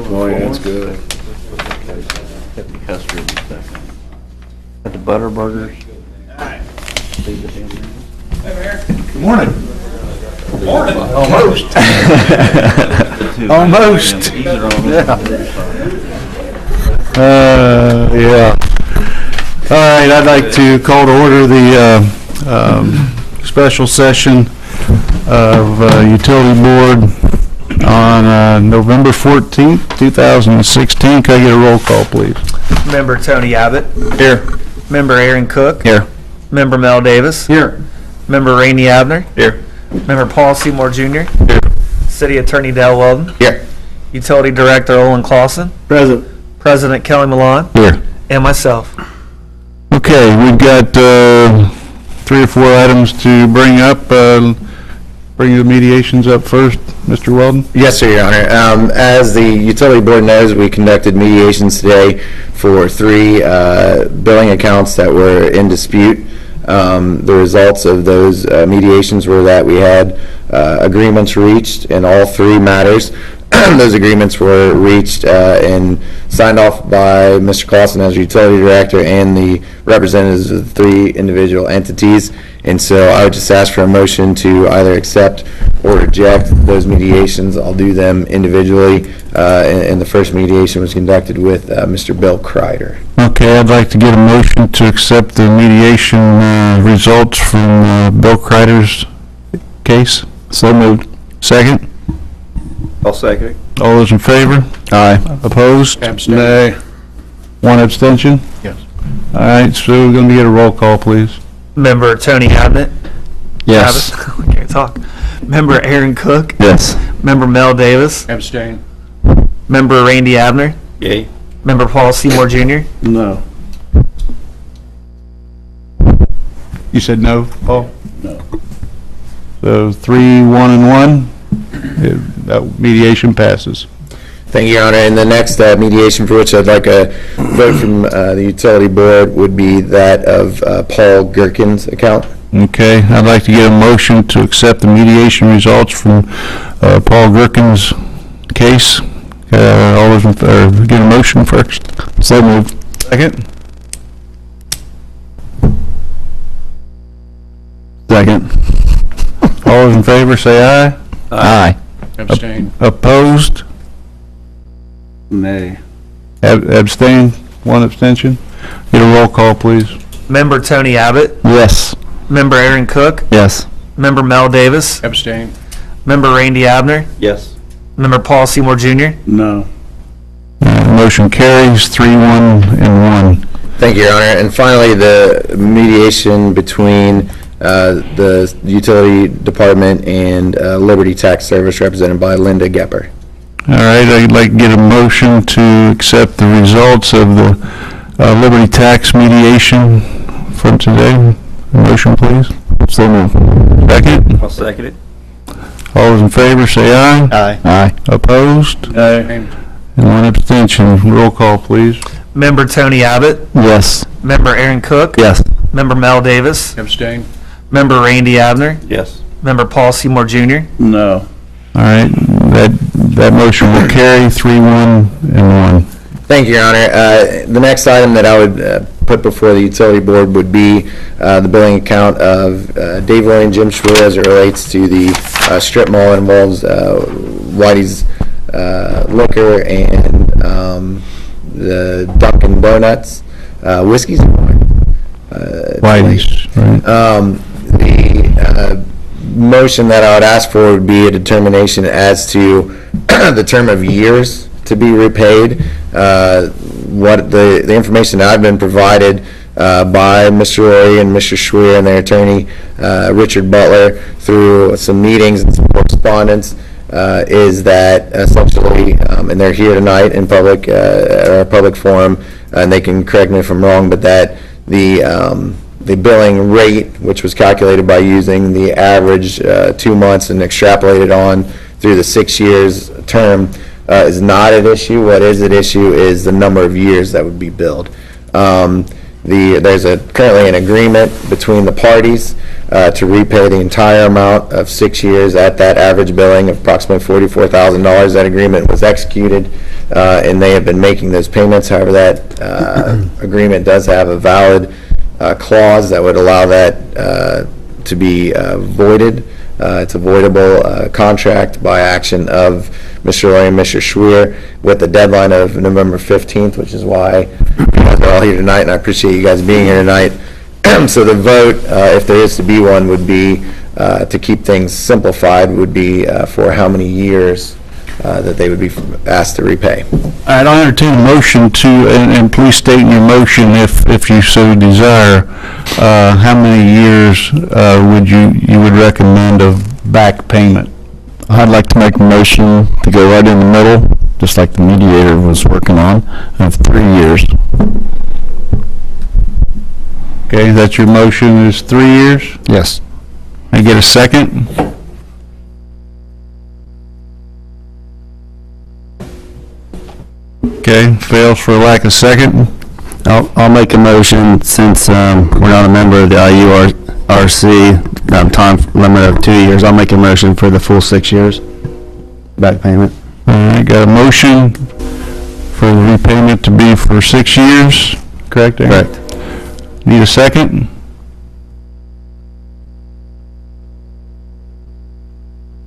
Oh, yeah, that's good. Happy Custer in a second. Got the butter burgers. Leave it in there. Good morning. Morning. Almost. Almost. Yeah. All right, I'd like to call to order the special session of Utility Board on November 14th, 2016. Could I get a roll call, please? Member Tony Abbott. Here. Member Aaron Cook. Here. Member Mel Davis. Here. Member Rainey Abner. Here. Member Paul Seymour Jr. Here. City Attorney Dale Weldon. Here. Utility Director Olin Clausen. Present. President Kelly Milan. Here. And myself. Okay, we've got 3 or 4 items to bring up. Bring the mediations up first. Mr. Weldon? Yes, sir, Your Honor. As the Utility Board knows, we conducted mediations today for 3 billing accounts that were in dispute. The results of those mediations were that we had agreements reached in all 3 matters. Those agreements were reached and signed off by Mr. Clausen as Utility Director and the representatives of the 3 individual entities. And so I would just ask for a motion to either accept or reject those mediations. I'll do them individually. And the first mediation was conducted with Mr. Bill Kreider. Okay, I'd like to get a motion to accept the mediation results from Bill Kreider's case. So moved. Second? I'll second it. All those in favor? Aye. Opposed? Abstain. Nay. 1 abstention? Yes. All right, so we're going to get a roll call, please. Member Tony Abbott. Yes. Abbott. I can't talk. Member Aaron Cook. Yes. Member Mel Davis. Abstain. Member Randy Abner. Yay. Member Paul Seymour Jr. No. You said no, Paul? No. So 3, 1, and 1. That mediation passes. Thank you, Your Honor. And the next mediation for which I'd like a vote from the Utility Board would be that of Paul Gherkin's account. Okay, I'd like to get a motion to accept the mediation results from Paul Gherkin's case. All those in favor, get a motion first. So moved. Second? Second. All those in favor say aye. Aye. Abstain. Opposed? Nay. Abstain? 1 abstention? Get a roll call, please. Member Tony Abbott. Yes. Member Aaron Cook. Yes. Member Mel Davis. Abstain. Member Randy Abner. Yes. Member Paul Seymour Jr. No. Motion carries 3, 1, and 1. Thank you, Your Honor. And finally, the mediation between the Utility Department and Liberty Tax Service represented by Linda Gepper. All right, I'd like to get a motion to accept the results of the Liberty Tax mediation from today. Motion, please. So moved. Second? I'll second it. All those in favor say aye. Aye. Aye. Opposed? Aye. And 1 abstention. Roll call, please. Member Tony Abbott. Yes. Member Aaron Cook. Yes. Member Mel Davis. Abstain. Member Randy Abner. Yes. Member Paul Seymour Jr. No. All right, that motion will carry 3, 1, and 1. Thank you, Your Honor. The next item that I would put before the Utility Board would be the billing account of Dave Lloyd and Jim Schwer as it relates to the strip mall that involves Whitey's Liquor and the Dunkin' Donuts, Whiskeys and Wine. Whitey's, right? The motion that I would ask for would be a determination as to the term of years to be repaid. What the information that I've been provided by Mr. Rory and Mr. Schwer and their attorney, Richard Butler, through some meetings and some correspondence, is that essentially, and they're here tonight in public, or a public forum, and they can correct me if I'm wrong, but that the billing rate, which was calculated by using the average 2 months and extrapolated on through the 6 years term, is not at issue. What is at issue is the number of years that would be billed. There's currently an agreement between the parties to repay the entire amount of 6 years at that average billing of approximately $44,000. That agreement was executed, and they have been making those payments. However, that agreement does have a valid clause that would allow that to be voided. It's a voidable contract by action of Mr. Lawyer and Mr. Schwer with the deadline of November 15th, which is why you guys are all here tonight, and I appreciate you guys being here tonight. So the vote, if there is to be one, would be, to keep things simplified, would be for how many years that they would be asked to repay. All right, I'll entertain a motion to, and please state in your motion if you so desire, how many years would you would recommend of back payment? I'd like to make a motion to go right in the middle, just like the mediator was working on, of 3 years. Okay, that's your motion is 3 years? Yes. I get a second? Okay, fails for lack of second. I'll make a motion, since we're not a member of the IURC, time limit of 2 years, I'll make a motion for the full 6 years back payment. All right, got a motion for the repayment to be for 6 years, correct, Aaron? Correct. Need a second?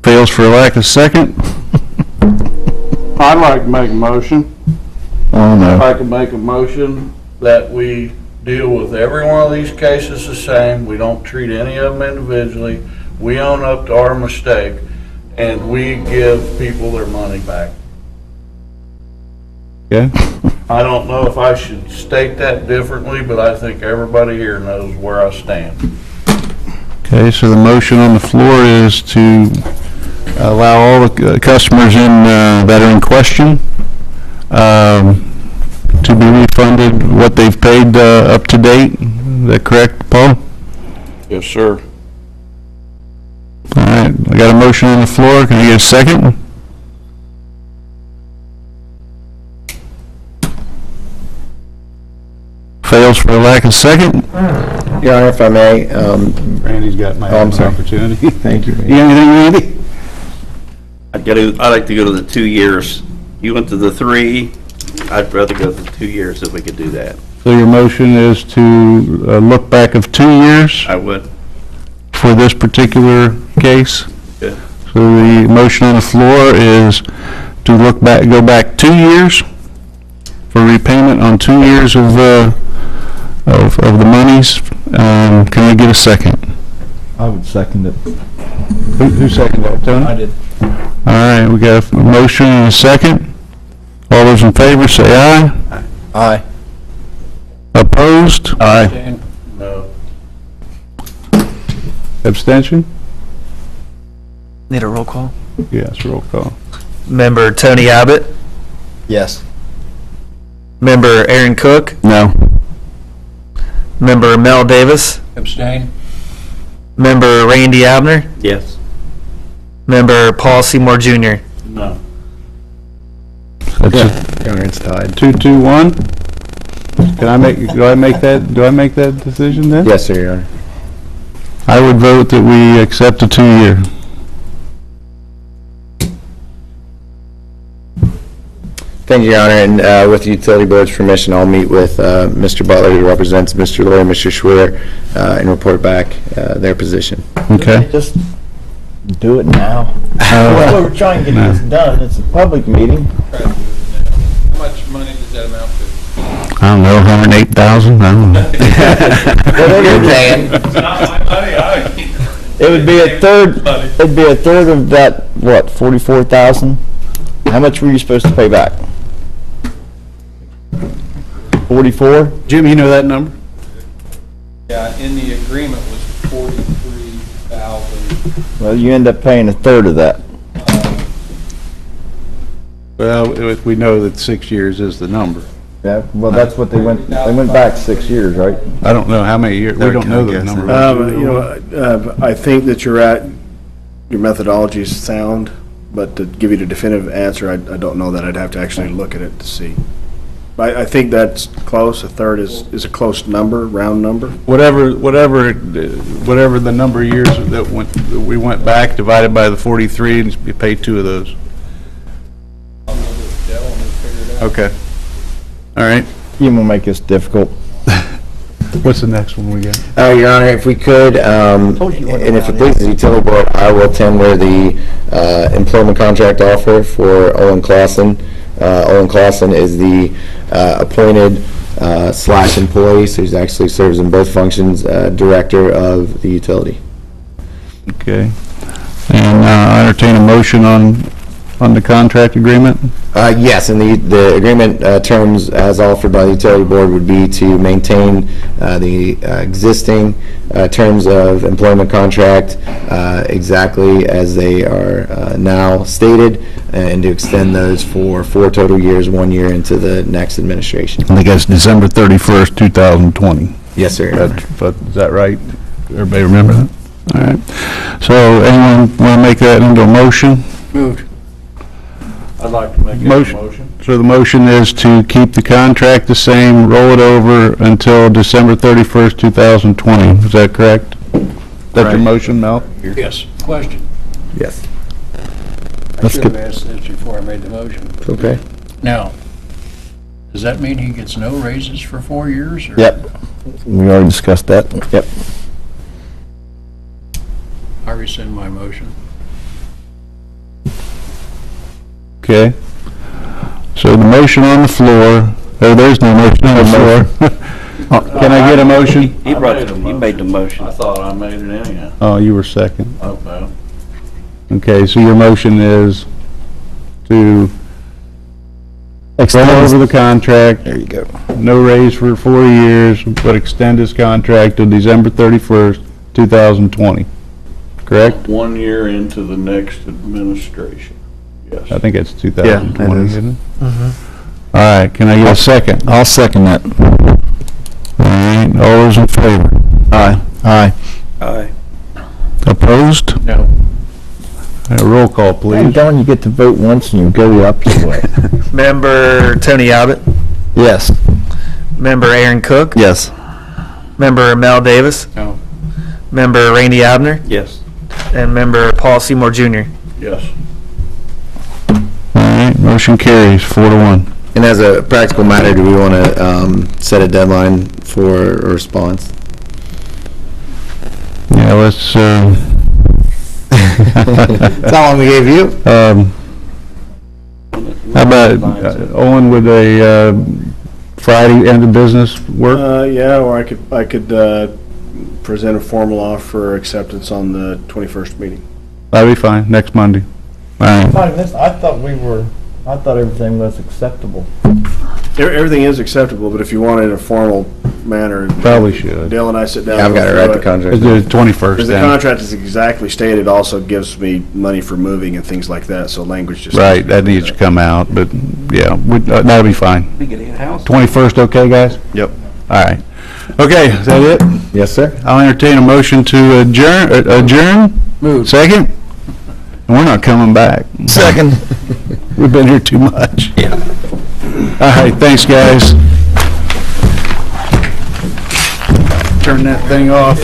Fails for lack of second. I'd like to make a motion. Oh, If no. I could make a motion that we deal with every one of these cases the same, we don't treat any of them individually, we own up to our mistake, and we give people their money back. Okay, I don't know if I should state that differently, but I think everybody here knows where I stand. okay, so the motion on the floor is to allow all the customers that are in question to be refunded what they've paid up to date. Is that correct, Paul? Yes, sir. All right, I got a motion on the floor. Can I get a second? Fails for lack of second. Your Honor, if I may, Randy's got my I'm sorry. opportunity. thank you. You got anything, Randy? I'd like to go to the 2 years. You went to the 3. I'd rather go to the 2 years if we could do that. So your motion is to look back of 2 years I would. for this particular case? Good. So the motion on the floor is to go back 2 years for repayment on 2 years of the monies. Can I get a second? I would second it. Who seconded that, Tony? I did. All right, we got a motion and a second. All those in favor say aye. Aye. Opposed? Aye. No. Abstention? Need a roll call? Yes, roll call. Member Tony Abbott, Yes. member Aaron Cook, No. member Mel Davis, Abstain? member Randy Abner, Yes. member Paul Seymour Jr. No. That's Your Honor, it's tied. 2-2-1. Do I make that decision then? Yes, sir, Your Honor. I would vote that we accept a 2-year. Thank you, Your Honor, and with the utility board's permission, I'll meet with Mr. Butler, who represents Mr. Lawyer, Mr. Schwer, and report back their position. Okay. Just do it now. Well, we're trying to get this done. It's a public meeting. How much money does that amount to? I don't know, 108,000, I don't know. Whatever you're paying. It's not my money, It would be a third, it'd be a third of that, what, 44,000? How much were you supposed to pay back? 44? Jim, you know that number? Yeah, in the agreement was 43,000. Well, you end up paying a third of that. Well, we know that 6 years is the number. Yeah, well, that's what they went back 6 years, right? I don't know how many years, we don't know the number. I think that your methodology is sound, but to give you the definitive answer, I don't know that. I'd have to actually look at it to see. I think that's close. A third is a close number, round number. Whatever the number of years that we went back, divided by the 43, and you pay 2 of those. I'll go to Dell and we'll figure it out. Okay. All right. You want to make this difficult? What's the next one we got? Your Honor, if we could, and if it pleases the utility board, I will tender the employment contract offer for Olin Clausen. Olin Clausen is the appointed / employee, so he actually serves in both functions, director of the utility. Okay. And I entertain a motion on the contract agreement? Yes, and the agreement terms as offered by the utility board would be to maintain the existing terms of employment contract exactly as they are now stated, and to extend those for 4 total years, 1 year into the next administration. I think that's December 31st, 2020. Yes, sir. But is that right? Everybody remember that? All right. So anyone want to make that into a motion? Moved. I'd like to make a motion. So the motion is to keep the contract the same, roll it over until December 31st, 2020. Is that correct? That's your motion, Mel? Yes. Question. Yes. I should have asked this before I made the motion. Okay. Now, does that mean he gets no raises for 4 years? Or? Yep. We already discussed that. Yep. I rescind my motion. Okay. So the motion on the floor, there's no motion on the floor. Can I get a motion? He made the motion. I thought I made it anyhow. Oh, you were second. Okay. Okay, so your motion is to extend over the contract. There you go. No raise for 4 years, but extend his contract to December 31st, 2020. Correct? 1 year into the next administration. Yes. I think it's 2020, is. isn't it? All right, can I get a second? I'll second that. All right, all those in favor? Aye. Aye. Aye. Opposed? No. Roll call, Hey, please. Don, you get to vote once and you go the opposite way. Member Tony Abbott, Yes. member Aaron Cook, Yes. member Mel Davis, No. member Randy Abner, Yes. and member Paul Seymour Jr. Yes. All right, motion carries 4-1. And as a practical matter, do we want to set a deadline for a response? Yeah, let's, That's how long we gave you? how about, Owen, would a Friday end of business work? Yeah, or I could present a formal offer acceptance on the 21st meeting. That'd be fine, next Monday. All right. I thought everything was acceptable. Everything is acceptable, but if you want it in a formal manner. Probably should. Dale and I sit down. Yeah, I've got to write the contract. It's the 21st Because the then. contract is exactly stated, it also gives me money for moving and things like that, so language just. Right, that needs to come out, but yeah, that'll be fine. We get a house. 21st, okay, guys? Yep. All right. Okay, is that it? Yes, sir. I'll entertain a motion to adjourn. Moved. Second? And we're not coming back. Second. We've been here too much. Yeah. All right, thanks, guys. Turn that thing off.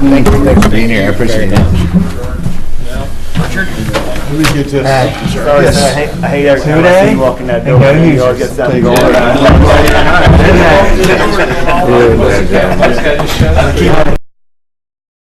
Thank you for being here. I appreciate it. I hate every time I see you walking that door. You always get that Take over.